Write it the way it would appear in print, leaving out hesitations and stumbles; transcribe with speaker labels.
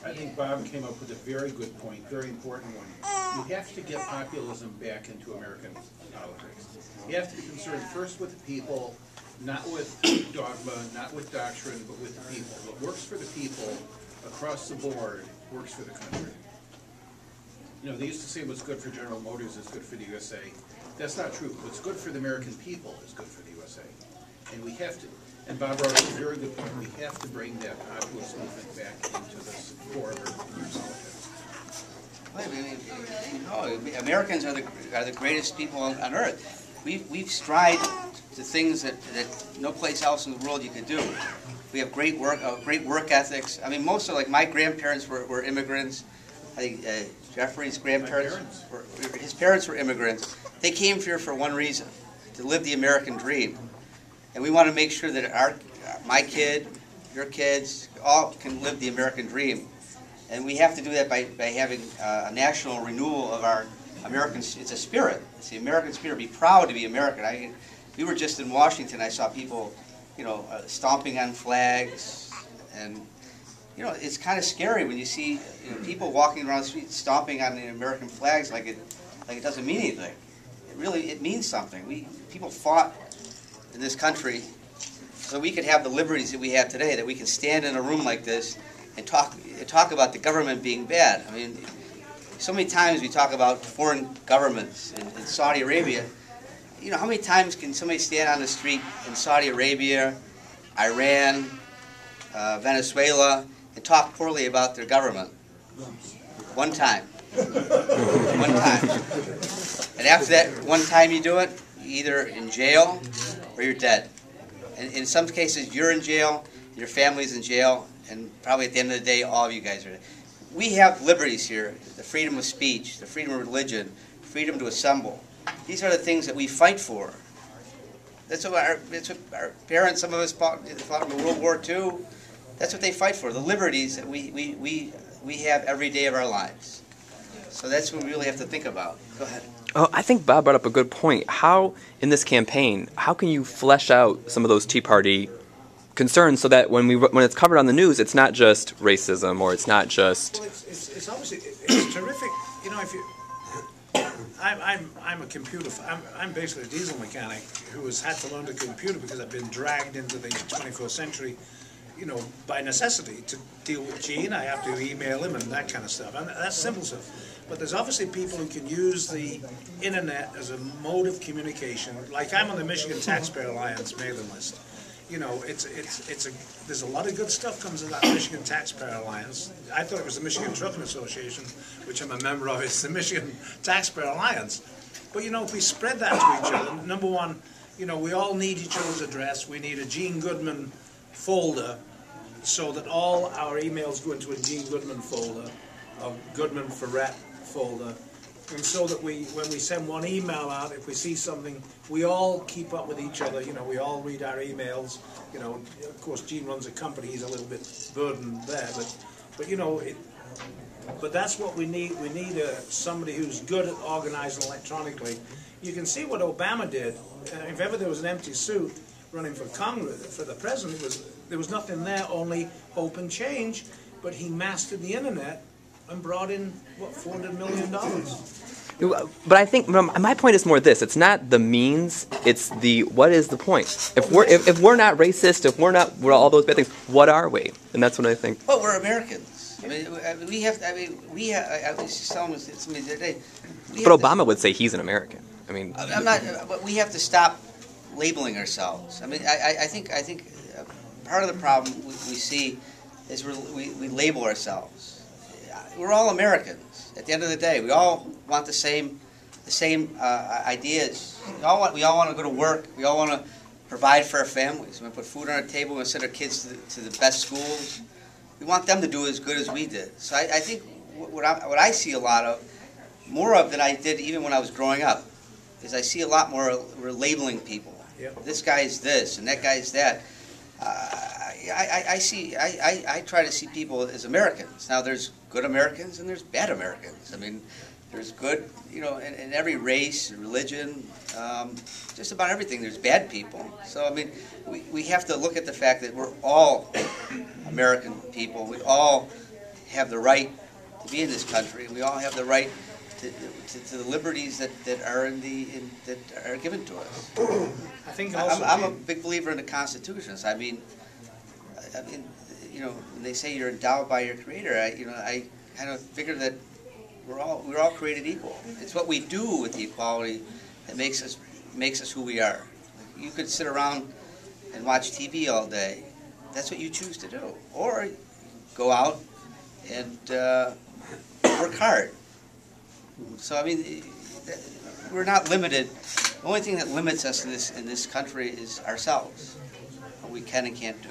Speaker 1: I think Bob came up with a very good point, very important one. You have to get populism back into American politics. You have to be concerned first with the people, not with dogma, not with doctrine, but with the people. What works for the people across the board works for the country. You know, they used to say what's good for General Motors is good for the USA. That's not true. What's good for the American people is good for the USA. And we have to, and Bob brought up a very good point, we have to bring that populist movement back into this core of our politics.
Speaker 2: Americans are the greatest people on earth. We've strived to things that no place else in the world you could do. We have great work ethics. I mean, most of, like, my grandparents were immigrants. I think Jeffrey's grandparents, his parents were immigrants. They came here for one reason, to live the American dream. And we want to make sure that my kid, your kids, all can live the American dream. And we have to do that by having a national renewal of our American, it's a spirit. It's the American spirit. Be proud to be American. We were just in Washington. I saw people, stomping on flags, and it's kind of scary when you see people walking around the street stomping on the American flags like it doesn't mean anything. It means something. People fought in this country so we could have the liberties that we have today. That we can stand in a room like this and talk about the government being bad. I mean, so many times we talk about foreign governments in Saudi Arabia. How many times can somebody stand on the street in Saudi Arabia, Iran, Venezuela, and talk poorly about their government? One time. One time. And after that one time you do it, you're either in jail or you're dead. And in some cases you're in jail, your family's in jail, and probably at the end of the day all of you guys are dead. We have liberties here, the freedom of speech, the freedom of religion, freedom to assemble. These are the things that we fight for. That's what our parents, some of us fought in World War II. That's what they fight for, the liberties that we have every day of our lives. So that's what we really have to think about. Go ahead.
Speaker 3: Oh, I think Bob brought up a good point. How, in this campaign, how can you flesh out some of those Tea Party concerns so that when it's covered on the news, it's not just racism or it's not just...
Speaker 4: Well, it's obviously, it's terrific. If you... I'm a computer. I'm basically a diesel mechanic who has had to learn the computer because I've been dragged into the 21st century, by necessity. To deal with Gene, I have to email him and that kind of stuff. And that's simple stuff. But there's obviously people who can use the internet as a mode of communication. Like I'm on the Michigan Taxpayer Alliance mailing list. There's a lot of good stuff comes in that Michigan Taxpayer Alliance. I thought it was the Michigan Trucking Association, which I'm a member of. It's the Michigan Taxpayer Alliance. But if we spread that to each other, number one, we all need each other's address. We need a Gene Goodman folder so that all our emails go into a Gene Goodman folder, a Goodman Ferret folder. And so that when we send one email out, if we see something, we all keep up with each other. We all read our emails. Of course, Gene runs a company; he's a little bit burdened there. But that's what we need. We need somebody who's good at organizing electronically. You can see what Obama did. If ever there was an empty suit running for Congress, for the president, there was nothing there, only hope and change. But he mastered the internet and brought in, what, $400 million.
Speaker 3: But I think my point is more this: it's not the means; it's the what is the point. If we're not racist, if we're all those bad things, what are we? And that's what I think.
Speaker 2: Well, we're Americans. I was just telling somebody the other day.
Speaker 3: But Obama would say he's an American.
Speaker 2: I'm not. But we have to stop labeling ourselves. I think part of the problem we see is we label ourselves. We're all Americans. At the end of the day, we all want the same ideas. We all want to go to work. We all want to provide for our families. We want to put food on our table. We want to send our kids to the best schools. We want them to do as good as we did. So I think what I see more of than I did even when I was growing up, is I see a lot more we're labeling people. Yep. This guy is this and that guy is that. I try to see people as Americans. Now, there's good Americans and there's bad Americans. There's good, in every race, religion, just about everything. There's bad people. So, we have to look at the fact that we're all American people. We all have the right to be in this country. We all have the right to the liberties that are that are given to us.
Speaker 4: I think also
Speaker 2: I'm a big believer in the Constitution. I mean, you know, when they say you're endowed by your Creator, I kind of figure that we're all created equal. It's what we do with the equality that makes us who we are. You could sit around and watch TV all day. That's what you choose to do, or go out and work hard. So I mean, we're not limited. The only thing that limits us in this country is ourselves, what we can and can't do.